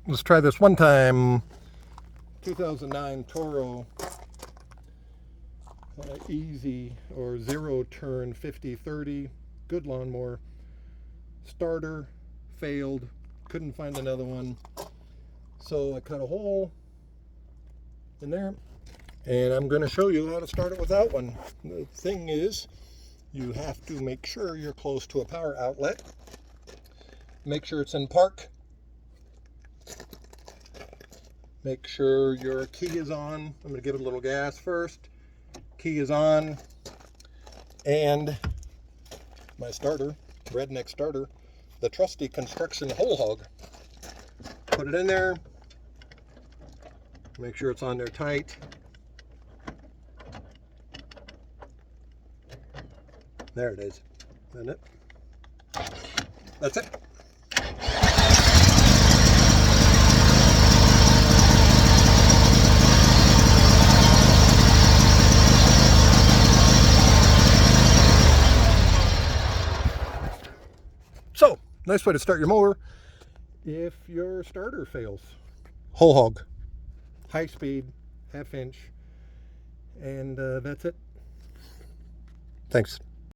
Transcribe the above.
let's try this one time. 2009 Toro Easy or Zero Turn 50/30. Good lawnmower. Starter failed. Couldn't find another one. So I cut a hole in there. And I'm going to show you how to start it without one. The thing is, you have to make sure you're close to a power outlet. Make sure it's in park. Make sure your key is on. I'm going to give it a little gas first. Key is on. And my starter, redneck starter, the trusty construction hole hog. Put it in there. Make sure it's on there tight. There it is. Isn't it? That's it. So, nice way to start your mower if your starter fails. Whole hog, high speed, half inch, and that's it. Thanks.